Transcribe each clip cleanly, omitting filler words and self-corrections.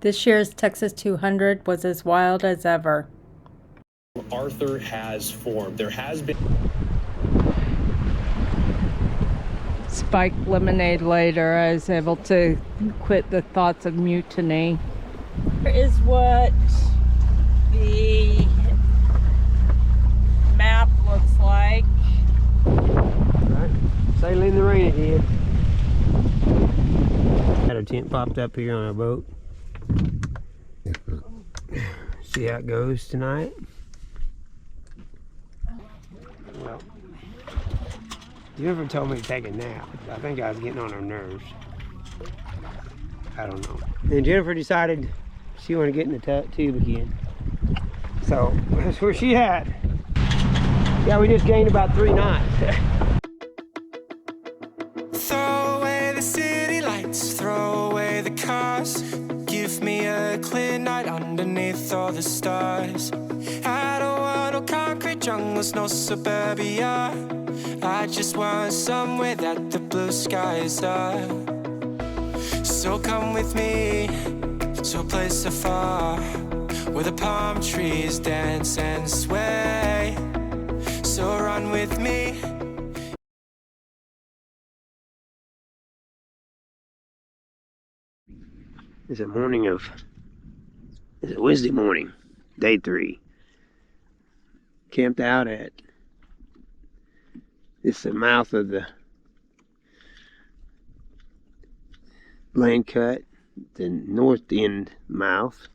This year's Texas 200 was as wild as ever. Arthur has formed. There has been Spiked lemonade later, I was able to quit the thoughts of mutiny. Here is what the map looks like. Right. Sailing in the rain again. Had a tent popped up here on our boat. See how it goes tonight. Well, you ever told me to take a nap? I think I was getting on her nerves. I don't know. And Jennifer decided she wanted to get in the tube again. So that's where she at. Yeah, we just gained about 3 knots. Throw away the city lights, throw away the cars. Give me a clear night underneath all the stars. I don't want no concrete jungles, no suburbia. I just want somewhere that the blue skies are. So come with me to a place afar, where the palm trees dance and sway. So run with me. It's a Wednesday morning, day 3. Camped out at the mouth of the land cut, the north end mouth,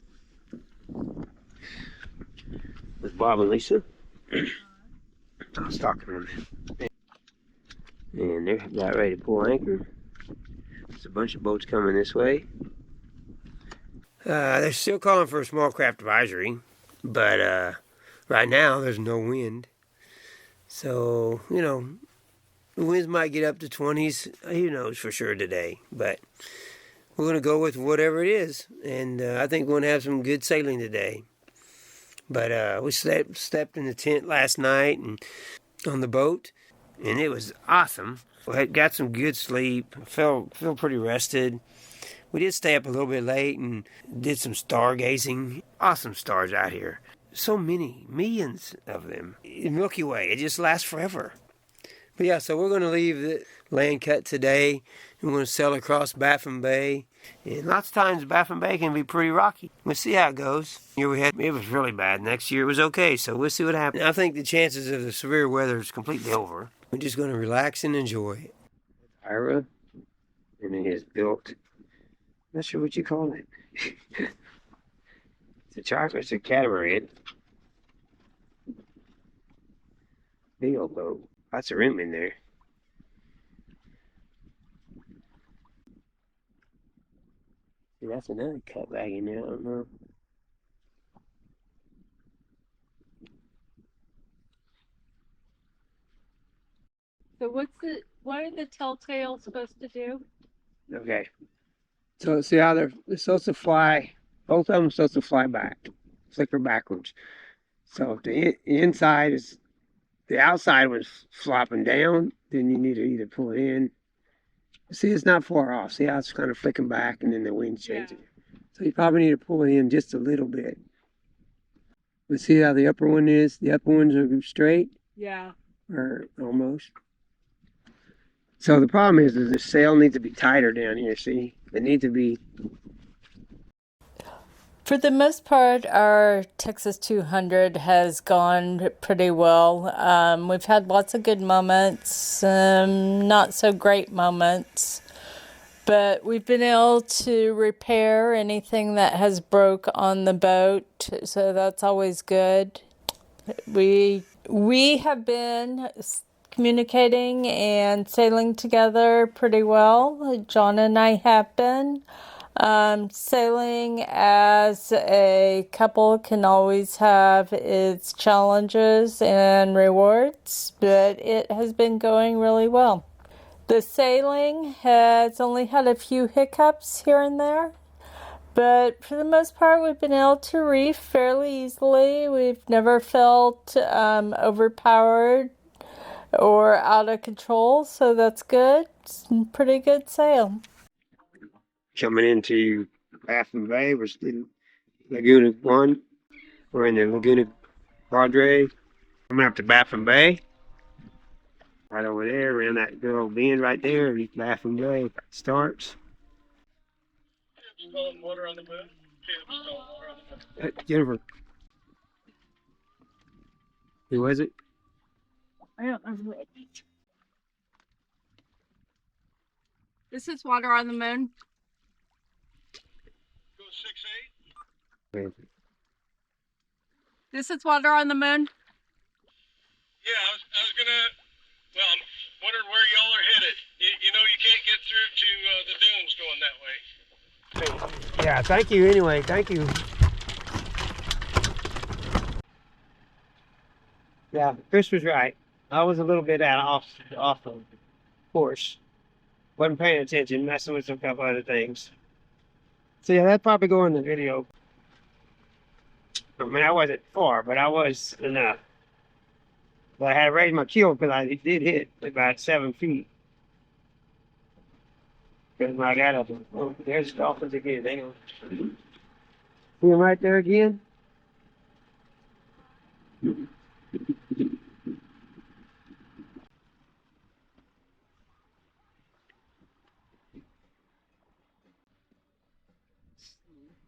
with Bob and Lisa. I was talking on that. And they're about ready to pull anchor. There's a bunch of boats coming this way. They're still calling for a small craft advisory, but right now there's no wind. So, you know, the winds might get up to 20s. Who knows for sure today, but we're going to go with whatever it is. And I think we're going to have some good sailing today. But we slept in the tent last night and on the boat, and it was awesome. We got some good sleep. Feel pretty rested. We did stay up a little bit late and did some stargazing. Awesome stars out here. So many, millions of them. The Milky Way, it just lasts forever. But yeah, so we're going to leave the land cut today. We're going to sail across Baffin Bay. And lots of times Baffin Bay can be pretty rocky. We'll see how it goes. Here it was really bad. Next year it was okay, so we'll see what happens. I think the chances of the severe weather is completely over. We're just going to relax and enjoy it. Ira, and it is built. Not sure what you call it. It's a catamaran. Big old boat. Lots of room in there. See, that's another cut bag in there. I don't know. So what are the telltales supposed to do? Okay. So see how they're supposed to fly. Both of them are supposed to fly back, flicker backwards. So if the inside is, the outside was flopping down, then you need to either pull it in. See, it's not far off. See how it's kind of flicking back, and then the wind's changing. Yeah. So you probably need to pull it in just a little bit. But see how the upper one is? The upper ones are straight. Yeah. Or almost. So the problem is the sail needs to be tighter down here. See, it needs to be. For the most part, our Texas 200 has gone pretty well. We've had lots of good moments, not so great moments, but we've been able to repair anything that has broke on the boat, so that's always good. We have been communicating and sailing together pretty well. John and I have been. Sailing as a couple can always have its challenges and rewards, but it has been going really well. The sailing has only had a few hiccups here and there, but for the most part we've been able to reef fairly easily. We've never felt overpowered or out of control, so that's good. It's a pretty good sail. Coming into Baffin Bay. We're in Laguna 1. We're in the Laguna Padre. Coming up to Baffin Bay. Right over there, around that good old bend right there, Baffin Bay starts. Water on the moon. Jennifer. Who was it? I don't know. This is water on the moon. Go 6'8". This is water on the moon. Yeah, I was gonna. Well, I'm wondering where y'all are headed. You know, you can't get through to the dunes going that way. Yeah, thank you anyway. Thank you. Yeah, Chris was right. I was a little bit off of course. Wasn't paying attention, messing with a couple other things. So yeah, that'd probably go in the video. I mean, I wasn't far, but I was enough. But I had to raise my keel because I did hit about 7 feet. Because I got up. Oh, there's dolphins again. Hang on. See them right there again?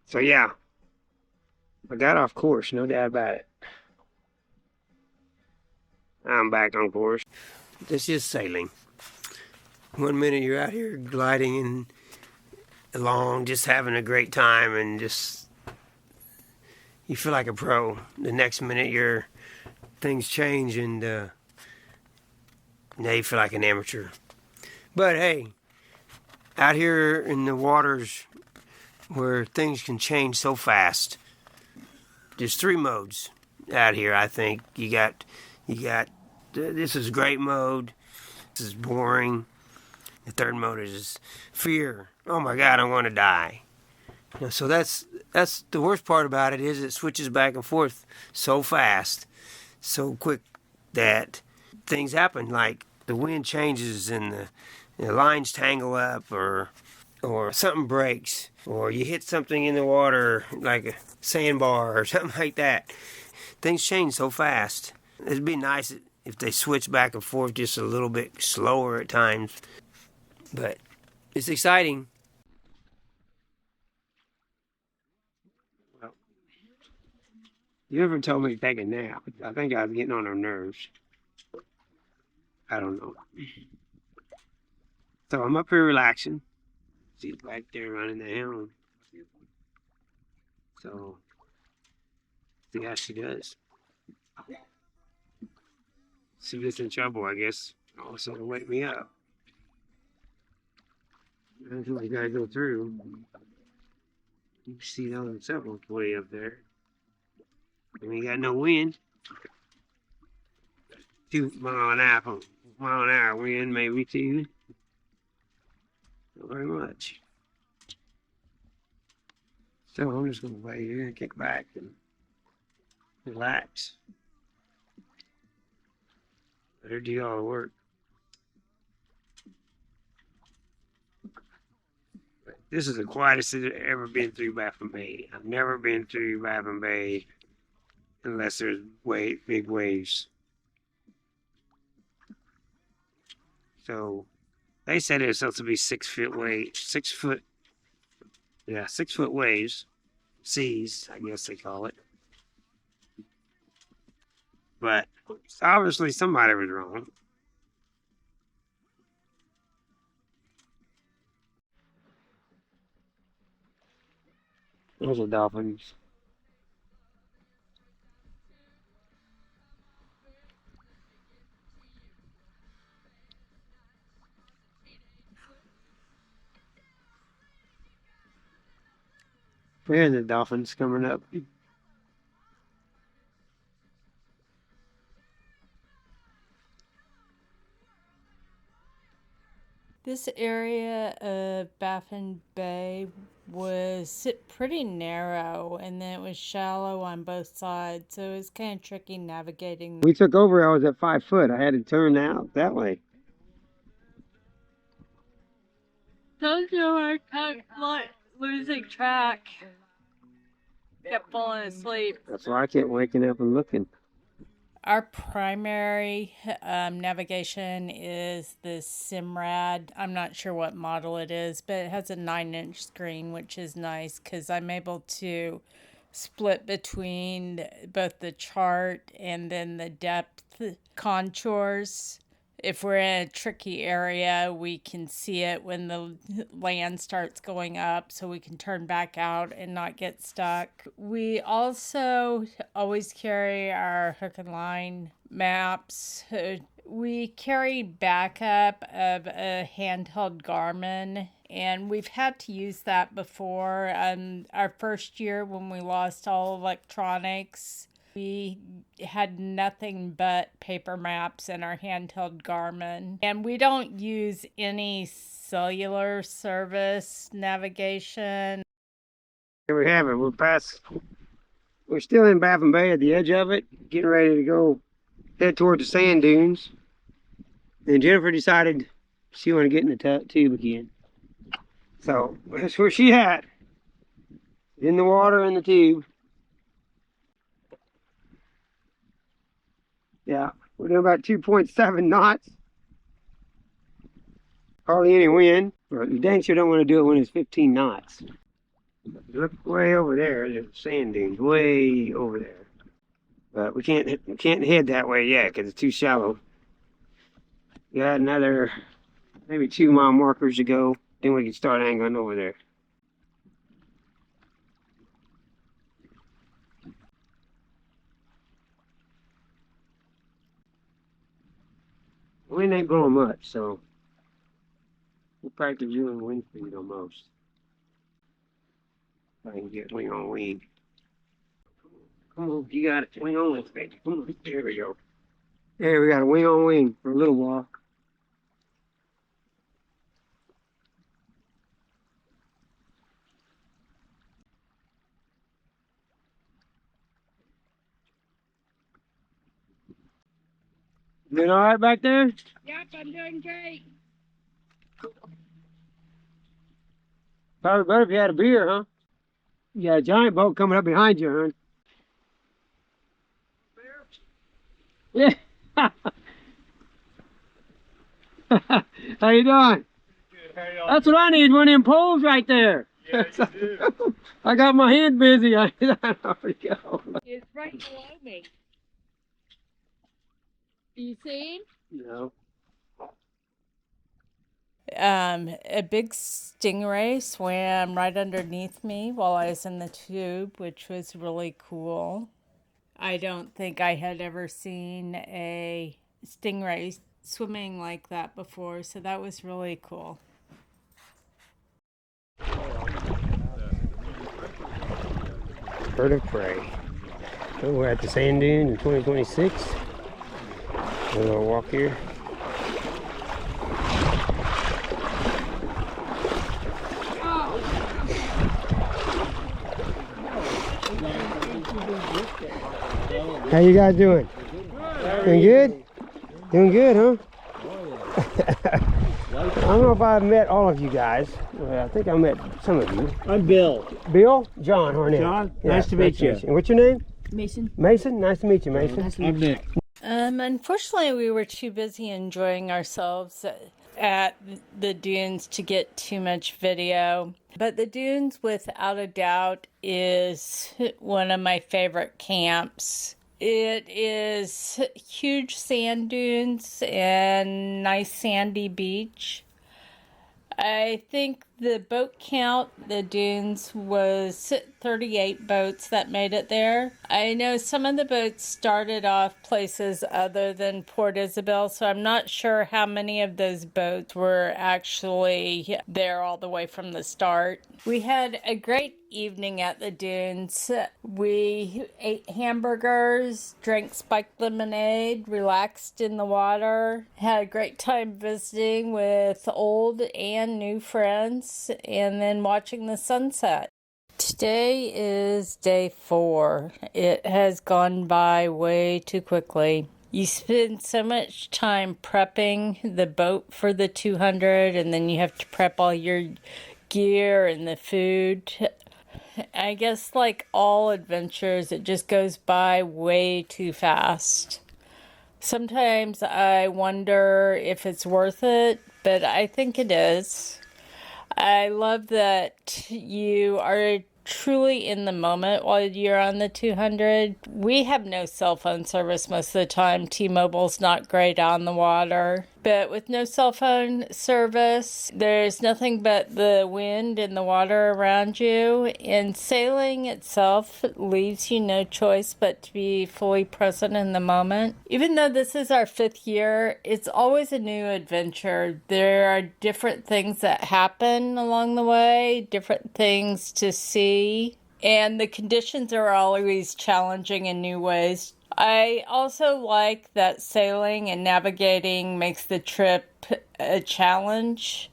So yeah, I got off course, no doubt about it. I'm back on course. This is sailing. 1 minute you're out here gliding and along, just having a great time, and just you feel like a pro. The next minute things change, and now you feel like an amateur. But hey, out here in the waters where things can change so fast, there's 3 modes out here. I think you got this is great mode, this is boring, the 3rd mode is fear. Oh my God, I'm going to die. You know, so that's the worst part about it, is it switches back and forth so fast, so quick, that things happen, like the wind changes and the lines tangle up, or something breaks, or you hit something in the water like a sandbar or something like that. Things change so fast. It'd be nice if they switch back and forth just a little bit slower at times, but it's exciting. Well, you ever told me to take a nap? I think I was getting on her nerves. I don't know. So I'm up here relaxing. She's back there running the helm. So, see how she does. She gets in trouble, I guess. Also to wake me up. That's what we gotta go through. You can see those several way up there. And we got no wind. 2 mile an hour wind, maybe 2. Not very much. So I'm just gonna lay here and kick back and relax. Let her do all the work. But this is the quietest I've ever been through Baffin Bay. I've never been through Baffin Bay unless there's big waves. So they said it was supposed to be 6 foot waves, 6 foot, 6 foot waves, seas, I guess they call it. But obviously somebody was wrong. Those are dolphins. There's the dolphins coming up. This area of Baffin Bay was pretty narrow, and then it was shallow on both sides, so it was kind of tricky navigating. We took over, I was at 5 foot. I had to turn out that way. Those are losing track. Kept falling asleep. That's why I kept waking up and looking. Our primary navigation is the Simrad. I'm not sure what model it is, but it has a 9-inch screen, which is nice because I'm able to split between both the chart and then the depth contours. If we're in a tricky area, we can see it when the land starts going up, so we can turn back out and not get stuck. We also always carry our hook and line maps. We carry backup of a handheld Garmin, and we've had to use that before. Our first year when we lost all electronics, we had nothing but paper maps in our handheld Garmin. And we don't use any cellular service navigation. Here we have it. We're still in Baffin Bay at the edge of it, getting ready to go head towards the sand dunes. And Jennifer decided she wanted to get in the tube again. So that's where she at. In the water in the tube. Yeah, we're doing about 2.7 knots. Hardly any wind. You dang sure don't want to do it when it's 15 knots. Look way over there. There's sand dunes way over there. But we can't head that way yet because it's too shallow. We got another maybe 2 mile markers to go. Then we can start angling over there. Wind ain't blowing much, so we'll practice doing wind speed almost. If I can get wing on wing. Come on, you got it. Wing on wing, baby. Come on, there we go. There we got a wing on wing for a little while. Doing all right back there? Yep, I'm doing great. Probably better if you had a beer, huh? You got a giant boat coming up behind you, huh? Yeah. How you doing? Good. How y'all? That's what I need, one of them poles right there. Yeah, you do. I got my hand busy. There we go. It's right below me. Do you see? No. A big stingray swam right underneath me while I was in the tube, which was really cool. I don't think I had ever seen a stingray swimming like that before, so that was really cool. Bird of prey. So we're at the sand dune in 2026. A little walk here. How you guys doing? Doing good? Doing good, huh? I don't know if I've met all of you guys. I think I met some of you. I'm Bill. Bill? John Hornet. John, Yeah, nice to meet you. And what's your name? Mason. Mason? Nice to meet you, Mason. I'm Nick. Unfortunately, we were too busy enjoying ourselves at the dunes to get too much video. But the dunes, without a doubt, is one of my favorite camps. It is huge sand dunes and nice sandy beach. I think the boat count, the dunes, was 38 boats that made it there. I know some of the boats started off places other than Port Isabel, so I'm not sure how many of those boats were actually there all the way from the start. We had a great evening at the dunes. We ate hamburgers, drank spiked lemonade, relaxed in the water, had a great time visiting with old and new friends, and then watching the sunset. Today is day 4. It has gone by way too quickly. You spend so much time prepping the boat for the 200, and then you have to prep all your gear and the food. I guess like all adventures, it just goes by way too fast. Sometimes I wonder if it's worth it, but I think it is. I love that you are truly in the moment while you're on the 200. We have no cell phone service most of the time. T-Mobile's not great on the water. But with no cell phone service, there's nothing but the wind and the water around you. And sailing itself leaves you no choice but to be fully present in the moment. Even though this is our 5th year, it's always a new adventure. There are different things that happen along the way, different things to see. And the conditions are always challenging in new ways. I also like that sailing and navigating makes the trip a challenge.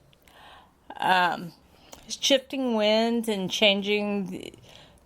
Shifting winds and changing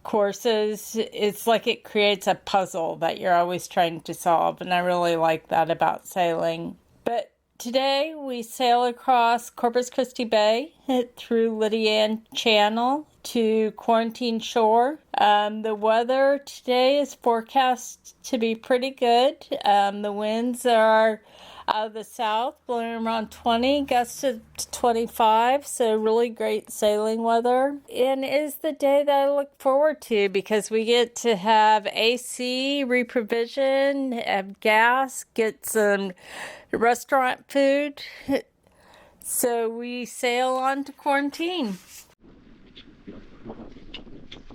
courses, it's like it creates a puzzle that you're always trying to solve, and I really like that about sailing. But today we sail across Corpus Christi Bay through Lydian Channel to Quarantine Shore. The weather today is forecast to be pretty good. The winds are out of the south, blowing around 20, gusts to 25, so really great sailing weather. And it is the day that I look forward to because we get to have AC, reprovision, have gas, get some restaurant food. So we sail on to Quarantine.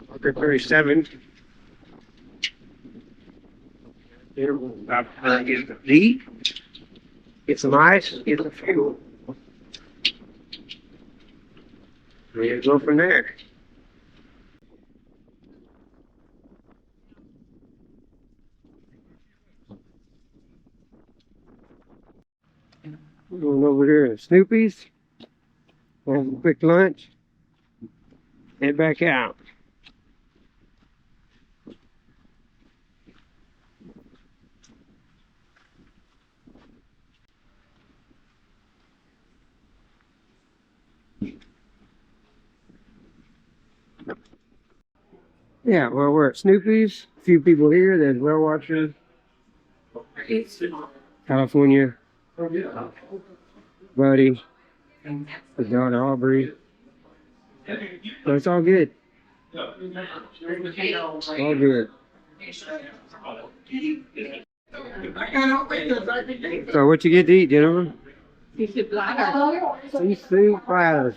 Marker 37. Here we're about to get the D, get some ice, get some fuel. We'll go from there. We're going over here to Snoopies, have a quick lunch, head back out. Yeah, well, we're at Snoopies. A few people here. There's whale watchers. California. Buddy. The daughter Aubrey. So it's all good. All good. So what you get to eat, gentlemen? Seafood,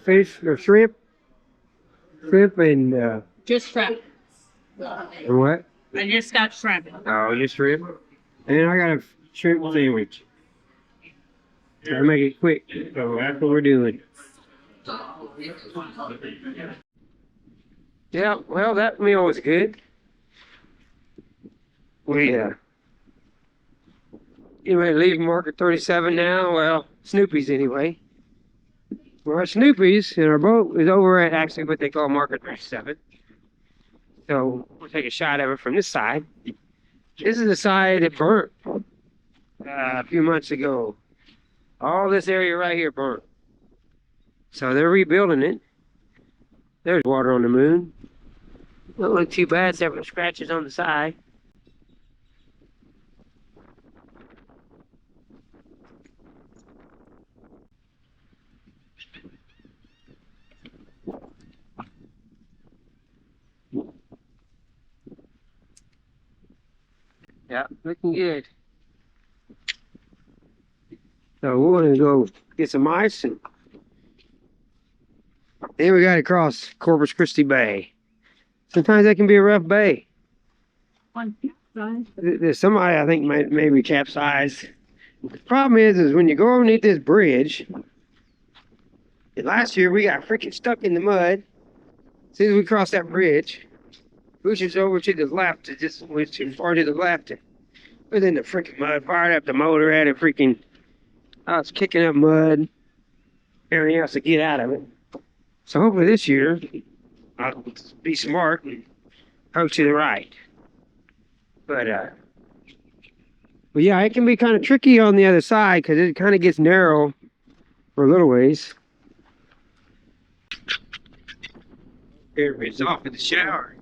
fish or shrimp. Shrimp and Just shrimp. and what? I just got shrimp. Oh, just shrimp. And I got a shrimp sandwich. Gotta make it quick. So that's what we're doing. Yeah, well, that meal was good. We getting ready to leave Marker 37 now. Well, Snoopies anyway. Well, our Snoopies and our boat is over at actually what they call Marker 37. So we'll take a shot of it from this side. This is the side that burnt a few months ago. All this area right here burnt. So they're rebuilding it. There's water on the moon. Don't look too bad, several scratches on the side. Yeah, looking good. So we're gonna go get some ice, and then we gotta cross Corpus Christi Bay. Sometimes that can be a rough bay. There's somebody I think maybe capsized. The problem is when you go underneath this bridge. Last year we got freaking stuck in the mud. As soon as we crossed that bridge, pushes over to the left. It just went too far to the left. It was in the freaking mud. Fired up the motor, had it freaking. I was kicking up mud. Everything else to get out of it. So hopefully this year, I'll be smart and go to the right. But yeah, it can be kind of tricky on the other side because it kind of gets narrow for a little ways. Everybody's off in the shower.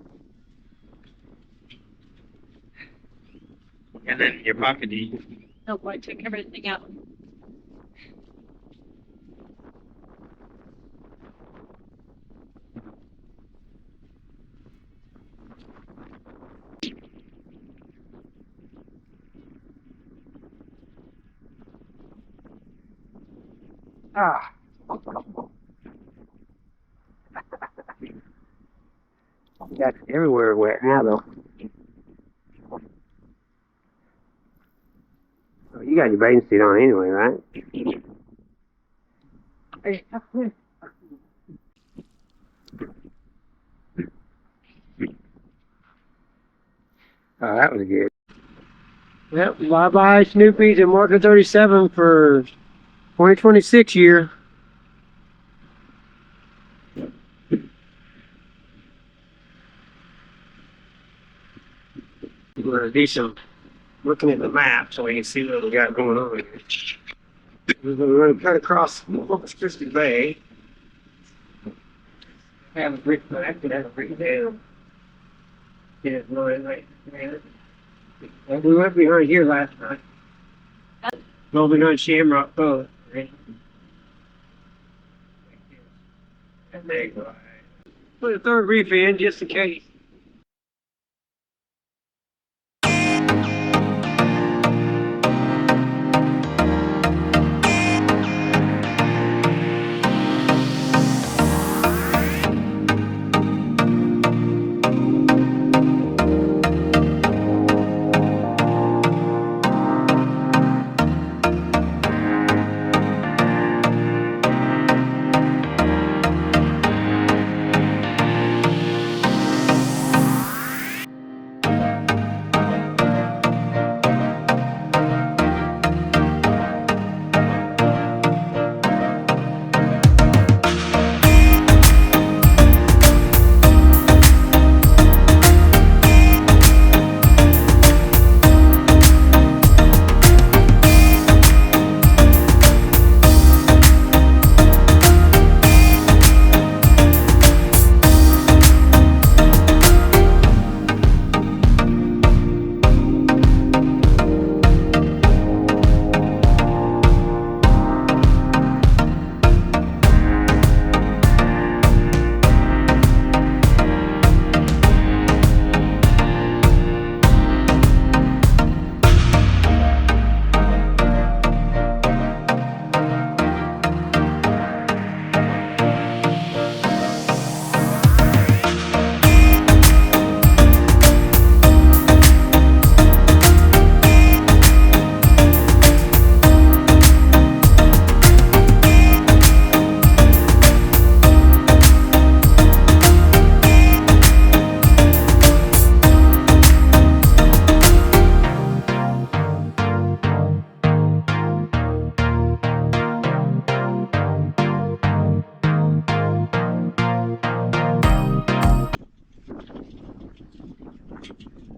And then in your pocket, do you? Nope, I took everything out. Ah. Got everywhere wet now, though. Oh, you got your bathing suit on anyway, right? Oh, that was good. Yep, bye-bye Snoopies and Marker 37 for 2026 year. We're going to do some looking at the map so we can see what we got going on here. We're going to cut across Corpus Christi Bay. Have a brick back and have a brick down. Yeah, no, right. We went behind here last night. Well, behind Shamrock Boat. Right? And there you go. Put a third reef in just in case.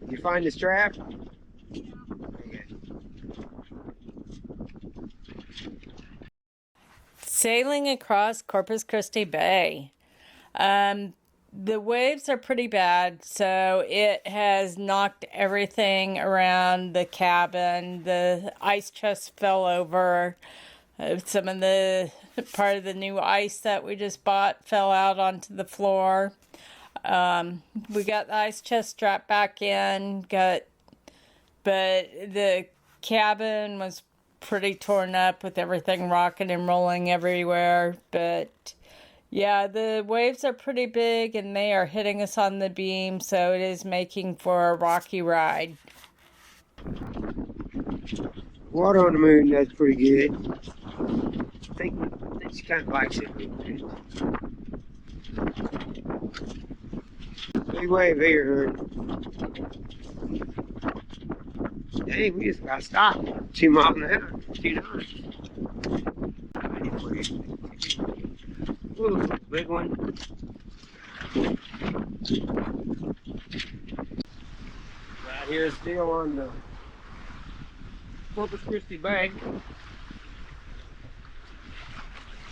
Did you find the strap? Sailing across Corpus Christi Bay. The waves are pretty bad, so it has knocked everything around the cabin. The ice chest fell over. Some of the part of the new ice that we just bought fell out onto the floor. We got the ice chest strapped back in, but the cabin was pretty torn up with everything rocking and rolling everywhere. But yeah, the waves are pretty big and they are hitting us on the beam, so it is making for a rocky ride. Water on the moon, that's pretty good. I think she kind of likes it. Big wave here, hey, we just got stopped. 2 miles an hour. 2 knots. Ooh, big one. Right here, still on the Corpus Christi Bay.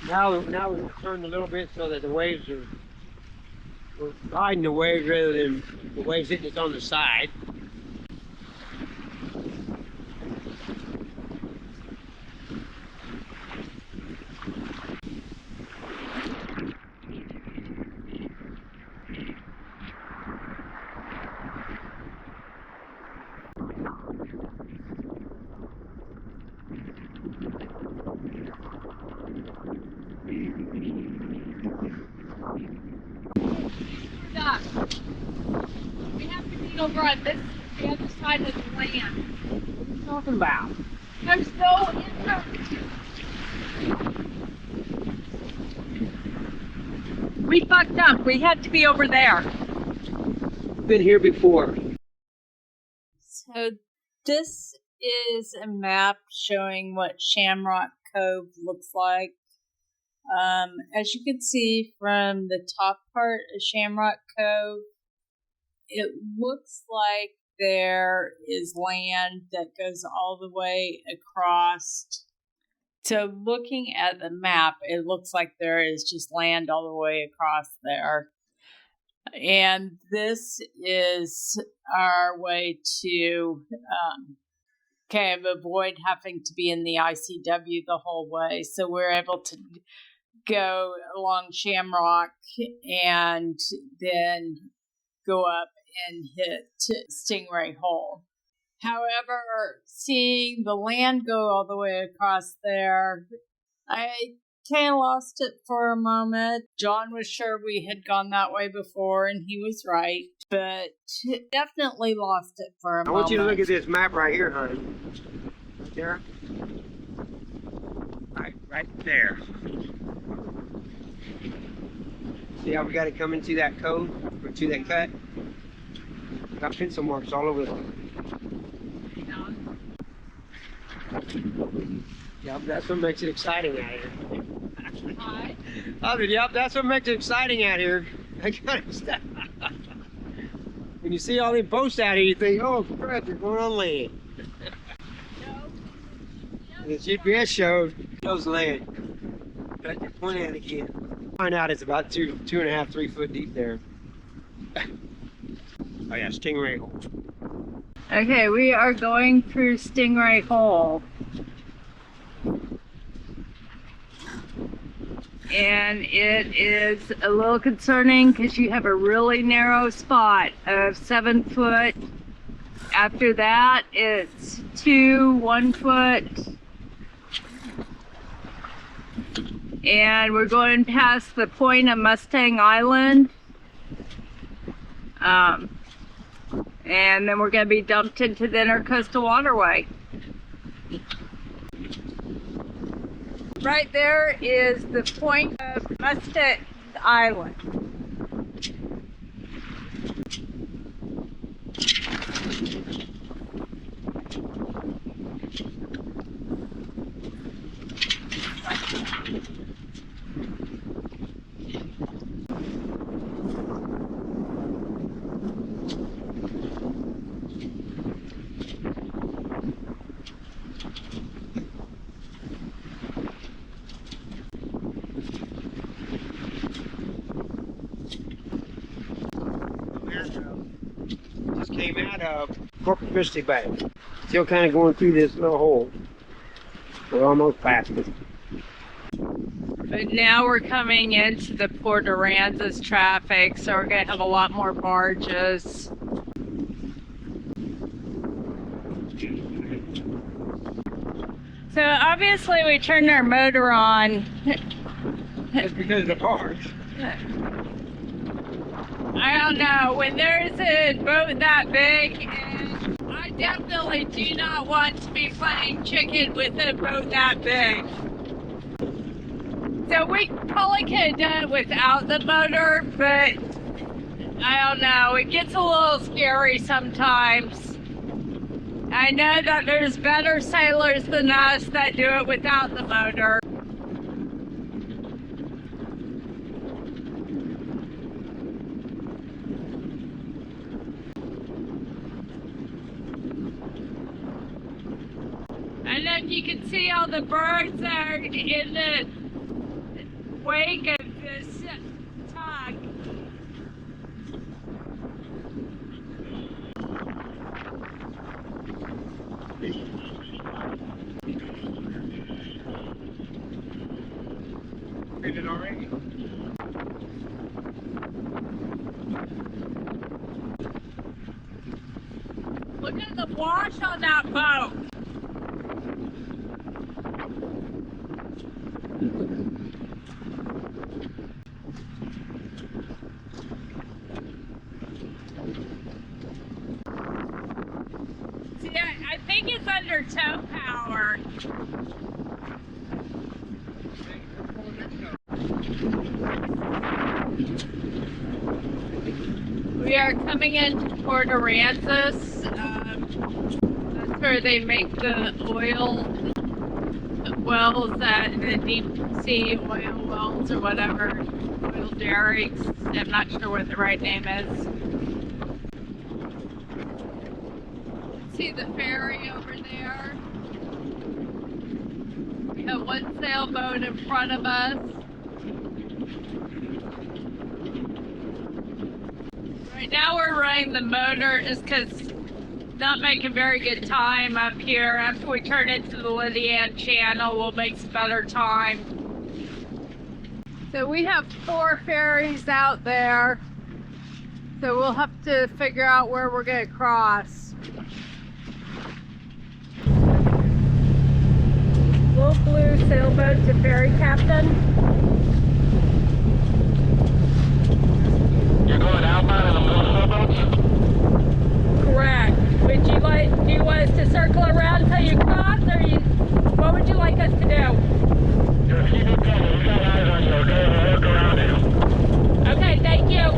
Now we've turned a little bit so that the waves are We're riding the waves rather than the waves hitting us on the side. We have to be over on the other side of the land. What are you talking about? There's no entrance. We fucked up. We had to be over there. Been here before. So this is a map showing what Shamrock Cove looks like. As you can see from the top part of Shamrock Cove, it looks like there is land that goes all the way across. So looking at the map, it looks like there is just land all the way across there. And this is our way to kind of avoid having to be in the ICW the whole way. So we're able to go along Shamrock and then go up and hit Stingray Hole. However, seeing the land go all the way across there, I kind of lost it for a moment. John was sure we had gone that way before, and he was right, but definitely lost it for a moment. I want you to look at this map right here, honey. Right there. Right there. See how we got it coming to that cove, or to that cut? Got pencil marks all over it. Yep, that's what makes it exciting out here. Hi. Yep, that's what makes it exciting out here. That kind of stuff. When you see all them boats out here, you think, oh crap, you're going on land. The GPS shows land. But you point at it again. Find out it's about 2.5, 3 foot deep there. Oh yeah, Stingray Hole. Okay, we are going through Stingray Hole. And it is a little concerning because you have a really narrow spot of 7 foot. After that, it's 2 1 foot. And we're going past the point of Mustang Island. And then we're going to be dumped into the Intercoastal Waterway. Right there is the point of Mustang Island. Just came out of Corpus Christi Bay. Still kind of going through this little hole. We're almost past it. But now we're coming into the Port Aransas traffic, so we're going to have a lot more barges. So obviously we turned our motor on. That's because of the barge. I don't know, when there's a boat that big, and I definitely do not want to be playing chicken with a boat that big. So we probably could have done it without the motor, but I don't know, it gets a little scary sometimes. I know that there's better sailors than us that do it without the motor. I don't know if you can see all the birds that are in the wake of this tug. rain. Look at the wash on that boat. See, I think it's under tow power. We are coming into Port Aransas. That's where they make the oil wells at the deep sea oil wells or whatever. Oil derricks. I'm not sure what the right name is. See the ferry over there? We have one sailboat in front of us. Right now we're running the motor just because not making very good time up here. After we turn into the Lydian Channel, we'll make some better time. So we have 4 ferries out there. So we'll have to figure out where we're going to cross. Little blue sailboat to ferry captain. You're going outbound in the blue sailboats? Correct. Do you want us to circle around until you cross, or what would you like us to do? Just keep it going. We got eyes on you, okay? We'll look around you. Okay, thank you.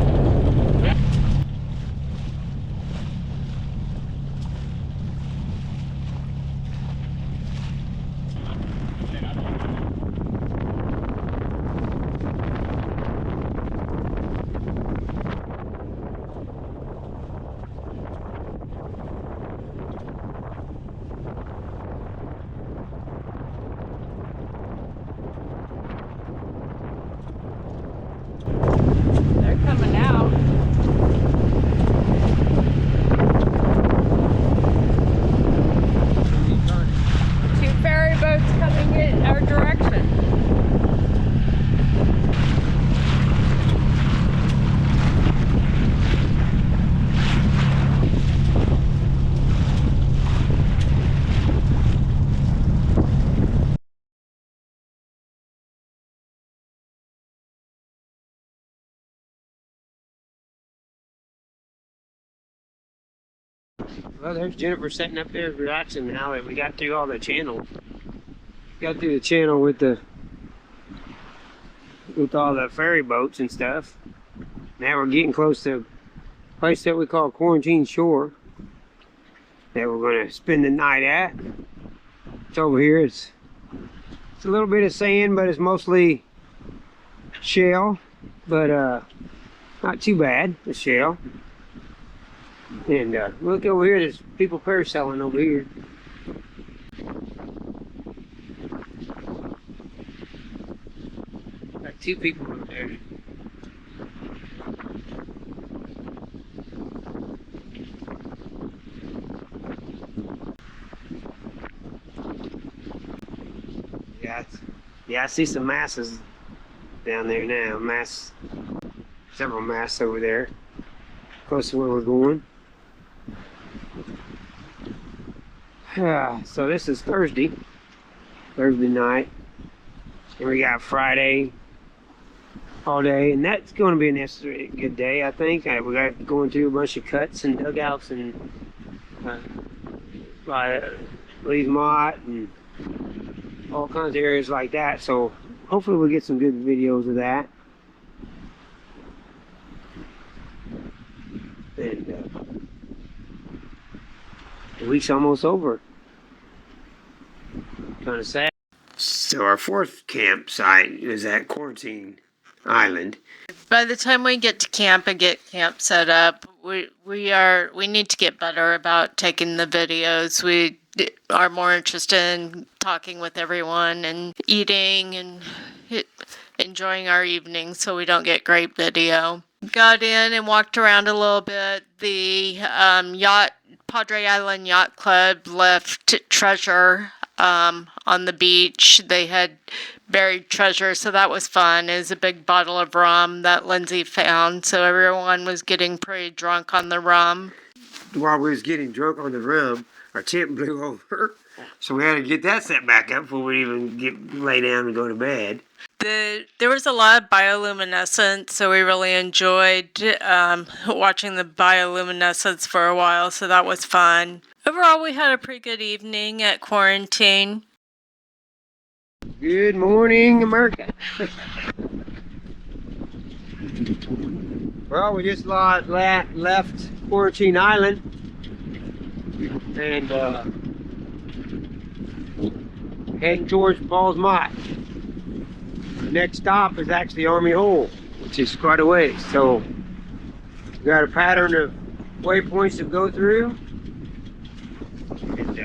They're coming out. Two ferry boats coming in our direction. Well, there's Jennifer sitting up there relaxing now that we got through all the channel. Got through the channel with all the ferry boats and stuff. Now we're getting close to a place that we call Quarantine Shore that we're going to spend the night at. It's over here. It's a little bit of sand, but it's mostly shell, but not too bad, the shell. And look over here, there's people parasailing over here. Got 2 people over there. Yeah, I see some masses down there now. Several masts over there, close to where we're going. So this is Thursday night, and we got Friday all day, and that's going to be a good day, I think. We got going through a bunch of cuts and dugouts and Lee's Mott and all kinds of areas like that. So hopefully we'll get some good videos of that. And the week's almost over. Kind of sad. So our 4th campsite is at Quarantine Island. By the time we get to camp and get camp set up, we need to get better about taking the videos. We are more interested in talking with everyone and eating and enjoying our evenings, so we don't get great video. Got in and walked around a little bit. The Padre Island Yacht Club left treasure on the beach. They had buried treasure, so that was fun. It was a big bottle of rum that Lindsay found, so everyone was getting pretty drunk on the rum. While we was getting drunk on the rum, our tent blew over, so we had to get that set back up before we even lay down and go to bed. There was a lot of bioluminescence, so we really enjoyed watching the bioluminescence for a while, so that was fun. Overall, we had a pretty good evening at quarantine. Good morning, America. Well, we just left Quarantine Island and heading towards Falls Mott. The next stop is actually Army Hole, which is quite a ways. So we got a pattern of waypoints to go through. And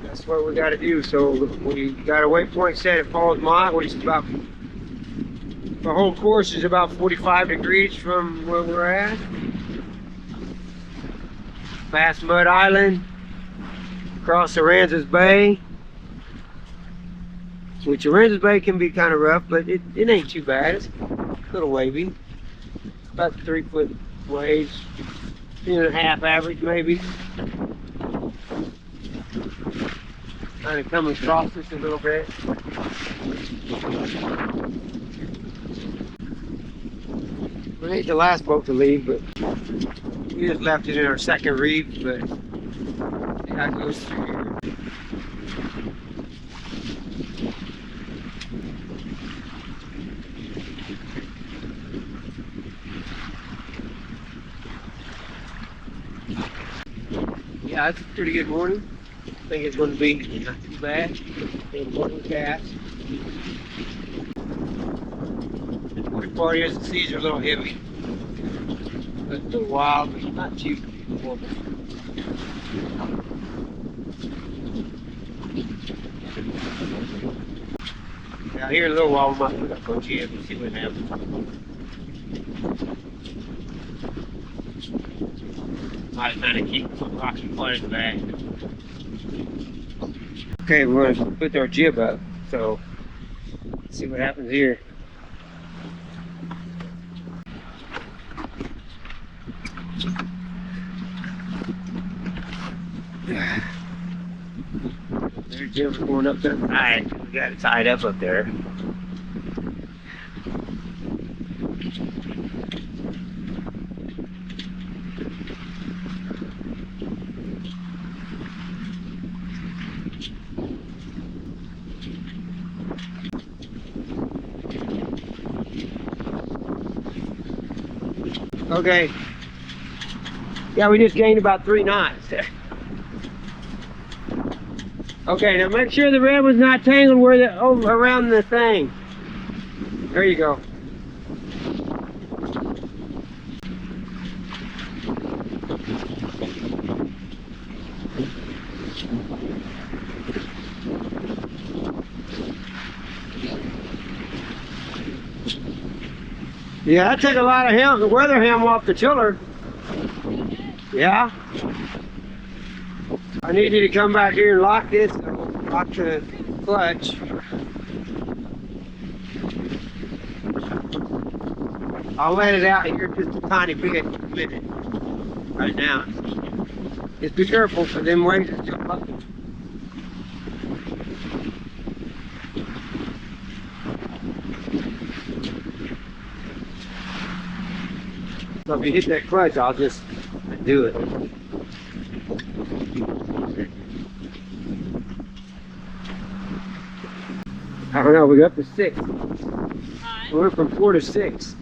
that's what we got to do. So we got a waypoint set at Falls Mott, which is about, the whole course is about 45 degrees from where we're at. Past Mud Island, across Aransas Bay, which Aransas Bay can be kind of rough, but it ain't too bad. It's a little wavy, about 3 foot waves, 3.5 average maybe. Kind of coming across this a little bit. We ain't the last boat to leave, but we just left it in our second reef, but that goes through here. Yeah, it's a pretty good morning. I think it's going to be not too bad. And morning cast. The part is the seas are a little heavy. But a little wild, but not too horrible. Now here in a little while we might put up on jib and see what happens. Might kind of keep some rocks and flat in the back. Okay, we're going to put our jib up, so let's see what happens here. Their jib's going up there tight. We got it tied up there. Okay. Yeah, we just gained about 3 knots. Okay, now make sure the red was not tangled where around the thing. There you go. Yeah, I took a lot of weather helm off the tiller. Yeah. I need you to come back here and lock this, lock the clutch. I'll let it out here just a tiny bit in a minute. Right now. Just be careful for them waves are still up. So if you hit that clutch, I'll just do it. I don't know, we got up to 6. We went from 4 to 6.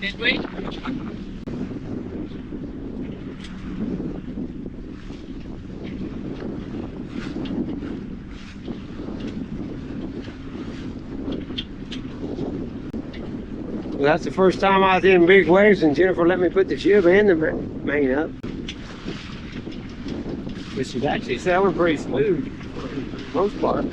Did we? Well, that's the first time I was in big waves, and Jennifer let me put the jib and the main up. Which is actually sailing pretty smooth for the most part.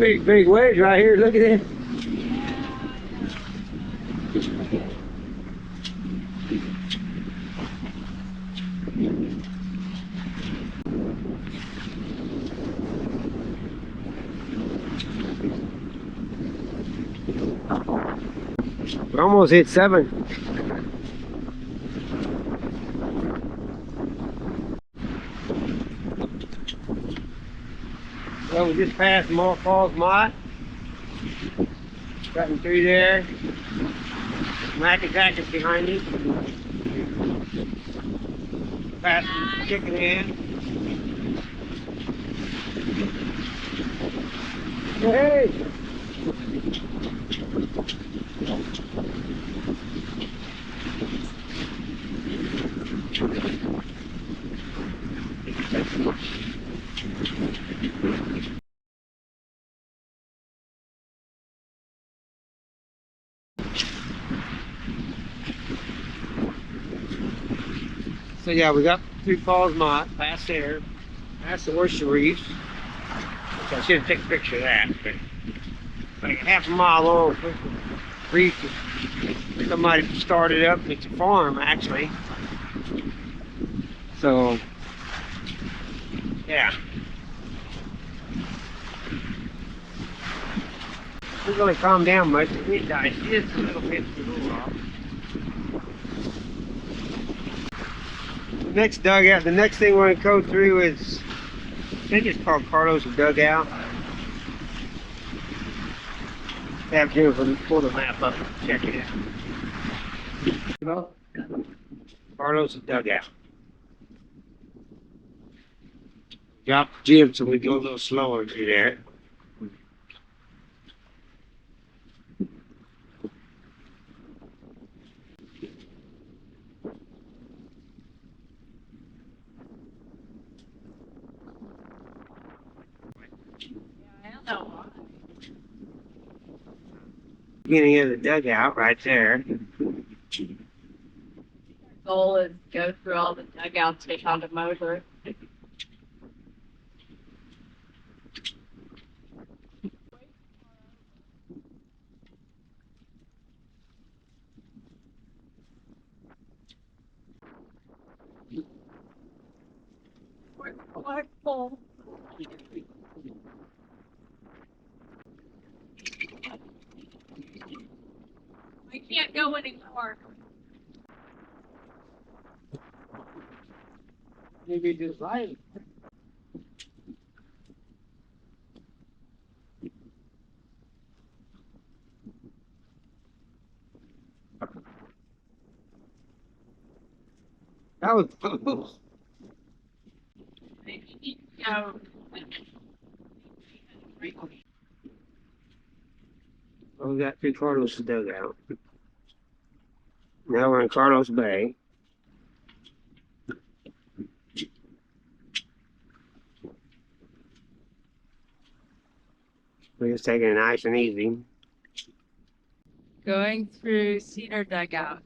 big waves right here. Look at it. We almost hit 7. Well, we just passed Moore Falls Mott. Cutting through there. Mack is behind you. Passing Chicken Inn. Hey! So yeah, we got through Falls Mott, past there, past the Oyster Reefs, which I should have taken a picture of that, but like a half a mile long reef. Somebody started up. It's a farm actually. So yeah. It didn't really calm down much. The wind died just a little bit to cool off. The next dugout, the next thing we're going to go through is, I think it's called Carlos Dugout. Have Jennifer pull the map up and check it out. Carlos Dugout. Drop the jib so we go a little slower through there. Beginning of the dugout right there. Goal is to go through all the dugouts, take on the motor. Full. I can't go anymore. Maybe just right. That was close. No. Well, we got through Carlos Dugout. Now we're in Carlos Bay. We're just taking it nice and easy. Going through Cedar Dugout.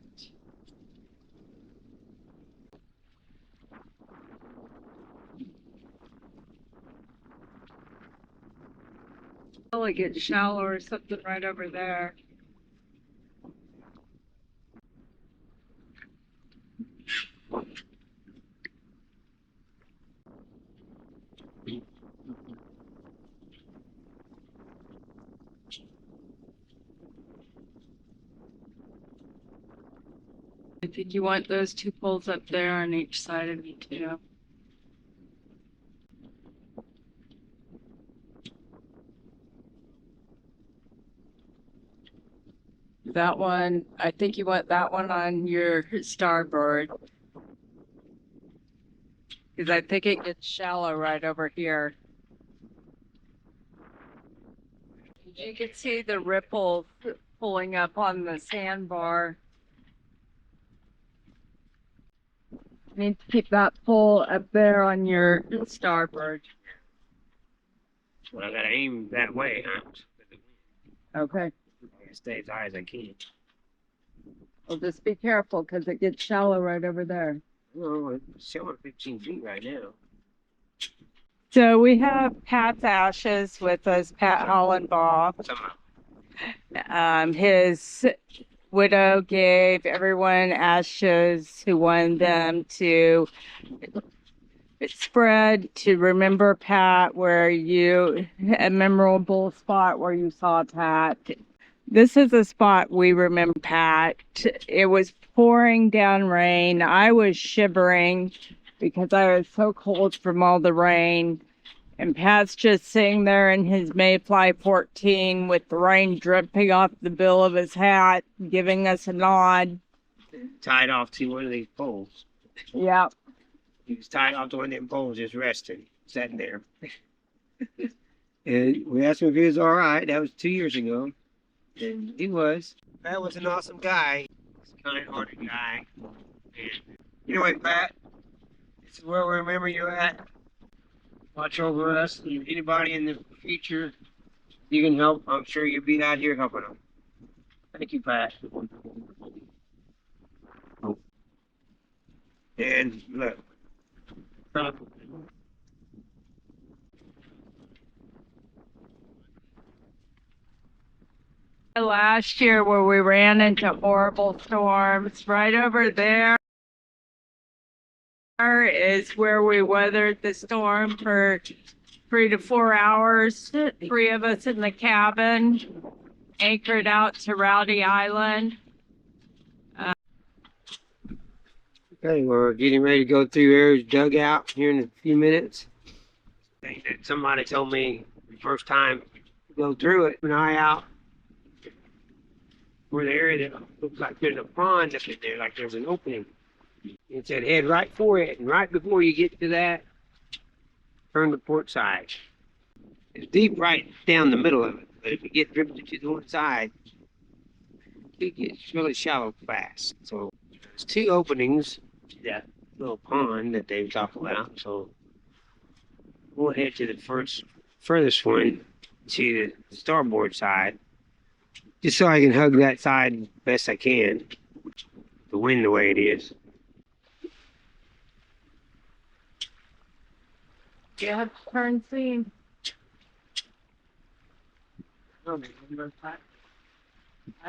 Oh, it gets shallow or something right over there. I think you want those 2 poles up there on each side of you too. That one, I think you want that one on your starboard. Because I think it gets shallow right over here. You can see the ripples pulling up on the sandbar. Need to keep that pole up there on your starboard. Well, I gotta aim that way, huh? Okay. Stay as high as I can. Well, just be careful because it gets shallow right over there. Oh, it's showing 15 feet right now. So we have Pat's ashes with us, Pat Hollenbaugh. His widow gave everyone ashes who wanted them to spread to remember Pat, a memorable spot where you saw Pat. This is a spot we remember Pat. It was pouring down rain. I was shivering because I was so cold from all the rain. And Pat's just sitting there in his Mayfly 14 with the rain dripping off the bill of his hat, giving us a nod. Tied off to one of these poles. Yep. He was tied off to one of them poles, just resting, sitting there. And we asked him if he was all right. That was 2 years ago. And he was. Pat was an awesome guy. He's a kind-hearted guy. And you know what, Pat? This is where we remember you at. Watch over us. And anybody in the future you can help, I'm sure you'll be out here helping them. Thank you, Pat. And look. Last year where we ran into horrible storms, right over there is where we weathered the storm for 3 to 4 hours. 3 of us in the cabin, anchored out to Rowdy Island. Okay, we're getting ready to go through Eric's dugout here in a few minutes. Thing that somebody told me the first time to go through it, an eye out where the area that looks like there's a pond up in there, like there's an opening. It said head right for it, and right before you get to that, turn to port side. It's deep right down the middle of it, but if you get drifted to the one side, it gets really shallow fast. So there's 2 openings to that little pond that they've talked about. So we'll head to the furthest one to the starboard side, just so I can hug that side best I can. The wind the way it is. You have to turn seam. I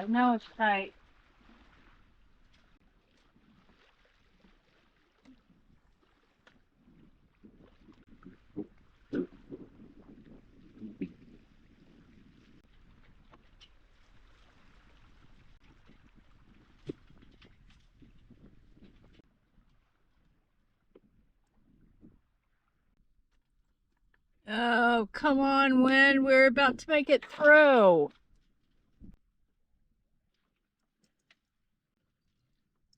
know it's tight. Oh, come on, wind. We're about to make it through.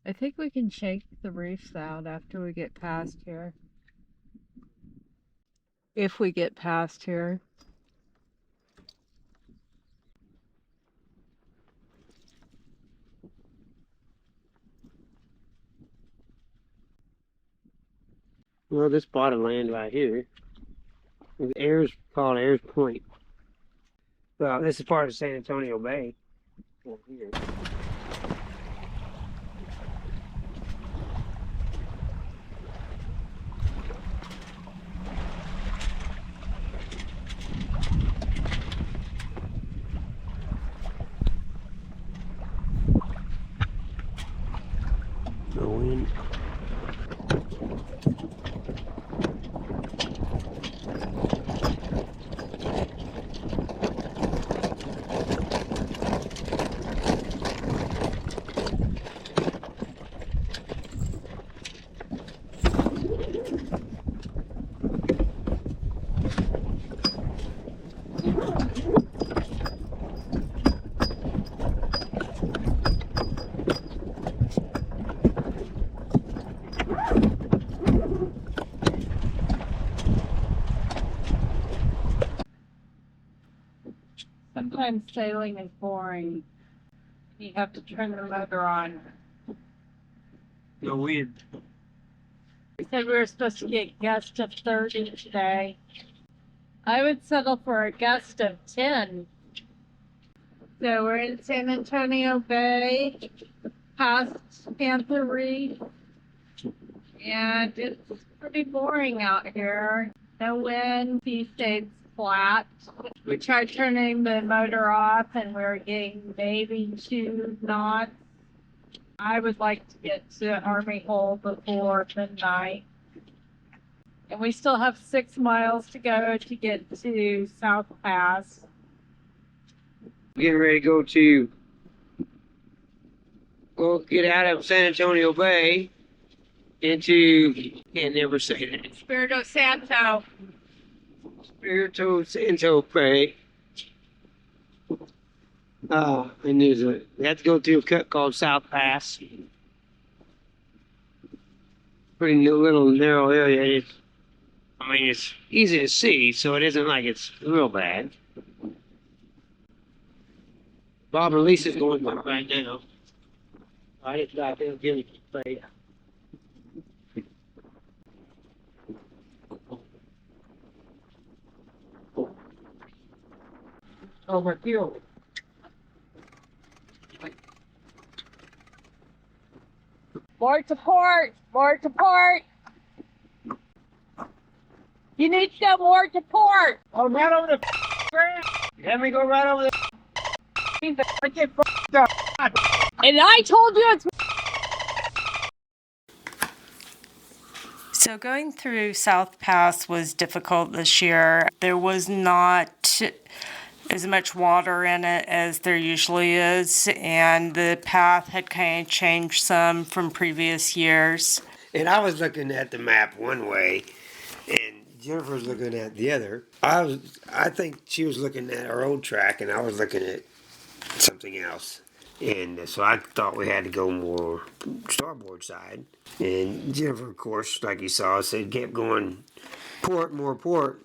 I think we can shake the reefs out after we get past here. If we get past here. Well, this spot of land right here is called Ayers Point. Well, this is part of San Antonio Bay. Over here. No wind. Sometimes sailing is boring. You have to turn the motor on. No wind. We said we were supposed to get gust of 30 today. I would settle for a gust of 10. So we're in San Antonio Bay, past Panther Reef, and it's pretty boring out here. No wind. Sea stayed flat. We tried turning the motor off and we were getting maybe 2 knots. I would like to get to Army Hole before midnight. And we still have 6 miles to go to get to South Pass. Getting ready to go get out of San Antonio Bay into, can't never say that, Espirito Santo. Espirito Santo Bay. And we have to go through a cut called South Pass. Pretty little narrow area. It's easy to see, so it isn't like it's real bad. Bob and Lisa's going right now. I didn't drive them, give me the plate. Oh, my fuel. More to port! More to port! You need to go more to port! Oh, right over the ground. Let me go right over the And I told you it's... So going through South Pass was difficult this year. There was not as much water in it as there usually is, and the path had kind of changed some from previous years. And I was looking at the map one way, and Jennifer was looking at the other. I think she was looking at our old track, and I was looking at something else. And so I thought we had to go more starboard side. And Jennifer, of course, like you saw, said kept going port, more port.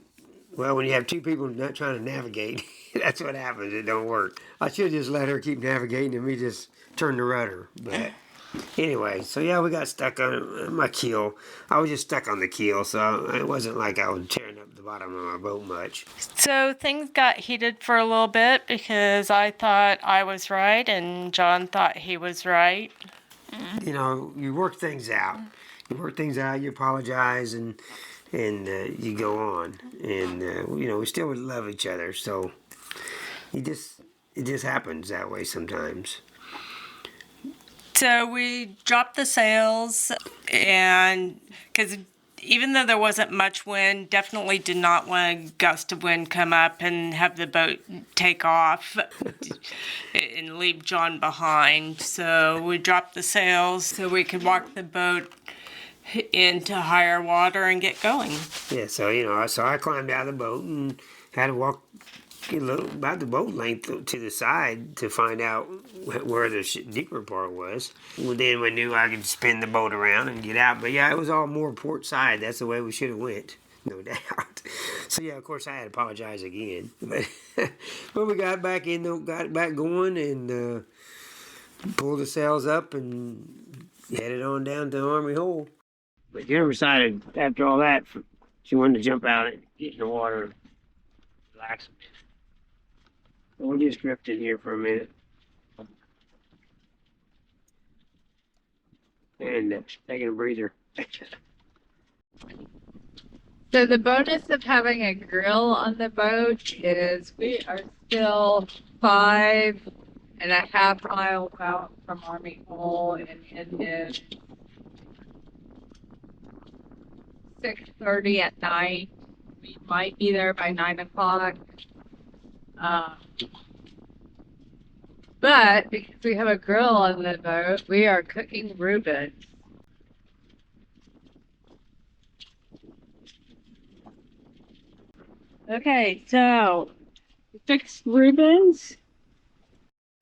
Well, when you have 2 people not trying to navigate, that's what happens. It don't work. I should just let her keep navigating and me just turn the rudder. But anyway, so yeah, we got stuck on my keel. I was just stuck on the keel, so it wasn't like I was tearing up the bottom of our boat much. So things got heated for a little bit because I thought I was right and John thought he was right. You know, you work things out. You apologize, and you go on. And you know, we still love each other. So it just happens that way sometimes. So we dropped the sails, and because even though there wasn't much wind, definitely did not want a gust of wind come up and have the boat take off and leave John behind. So we dropped the sails so we could walk the boat into higher water and get going. Yeah, so you know, I climbed out of the boat and had to walk about the boat length to the side to find out where the deeper part was. Well, then we knew I could spin the boat around and get out. But yeah, it was all more port side. That's the way we should have went, no doubt. So yeah, of course I had to apologize again. But we got back going and pulled the sails up and headed on down to Army Hole. But Jennifer decided after all that, she wanted to jump out and get in the water and relax a bit. We'll just drift in here for a minute. And taking a breather. So the bonus of having a grill on the boat is we are still 5.5 miles out from Army Hole and ended 6:30 at night. We might be there by 9 o'clock. But because we have a grill on the boat, we are cooking Reuben. Okay, so we fixed Reubens.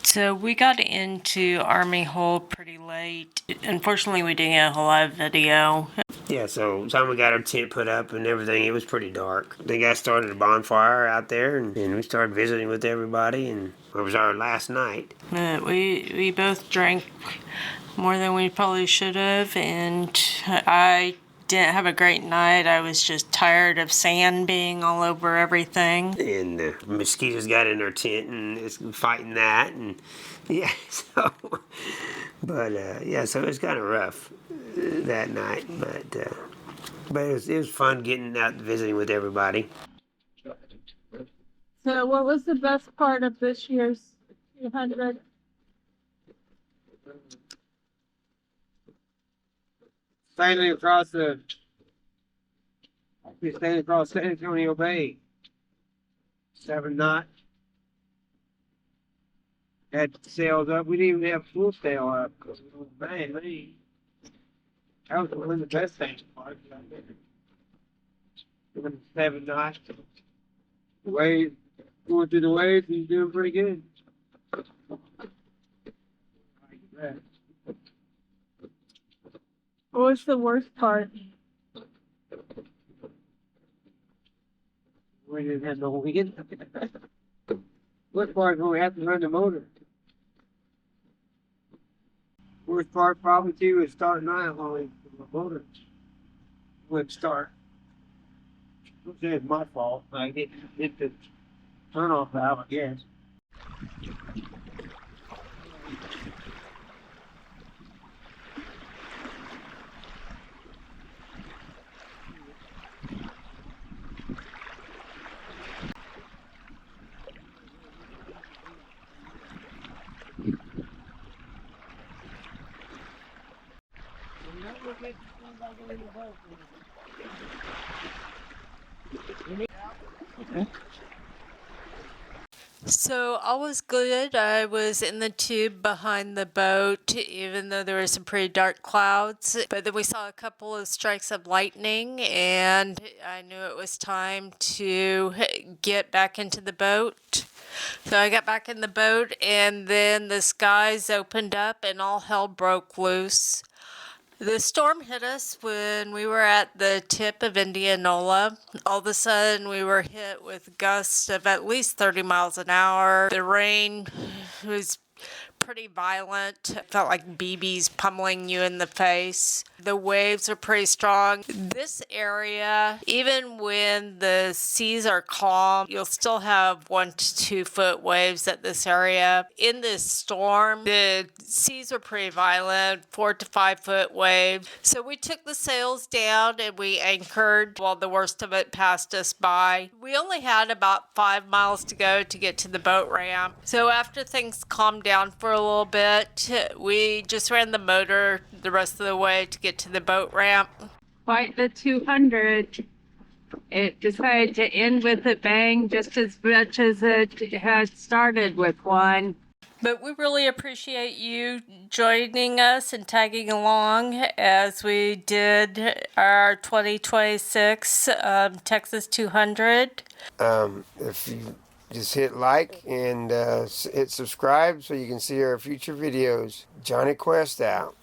So we got into Army Hole pretty late. Unfortunately, we didn't get a whole lot of video. Yeah, so time we got our tent put up and everything, it was pretty dark. They got started a bonfire out there, and we started visiting with everybody, and it was our last night. We both drank more than we probably should have, and I didn't have a great night. I was just tired of sand being all over everything. And the mosquitoes got in our tent and it's fighting that, and yeah, so, but yeah, so it was kind of rough that night, but But it was fun getting out and visiting with everybody. So what was the best part of this year's 200? Sailing across San Antonio Bay. 7 knots. Had sails up. We didn't even have full sail up. Man, that was one of the best things. Doing 7 knots. Waves, going through the waves, he's doing pretty good. What was the worst part? We didn't have no wind. Worst part is when we have to run the motor. Worst part probably too is starting out when the motor wouldn't start. It's my fault. I hit the turn off valve, I guess. So all was good. I was in the tube behind the boat, even though there were some pretty dark clouds. But then we saw a couple of strikes of lightning, and I knew it was time to get back into the boat. So I got back in the boat, and then the skies opened up, and all hell broke loose. The storm hit us when we were at the tip of Indianola. All of a sudden, we were hit with gusts of at least 30 miles an hour. The rain was pretty violent. It felt like BBs pummeling you in the face. The waves are pretty strong. This area, even when the seas are calm, you'll still have 1 to 2 foot waves at this area. In this storm, the seas were pretty violent, 4 to 5 foot waves. So we took the sails down and we anchored while the worst of it passed us by. We only had about 5 miles to go to get to the boat ramp. So after things calmed down for a little bit, we just ran the motor the rest of the way to get to the boat ramp. Quite the 200. It decided to end with a bang just as much as it had started with one. But we really appreciate you joining us and tagging along as we did our 2026 Texas 200. If you just hit like and hit subscribe so you can see our future videos. Johnny Quest out.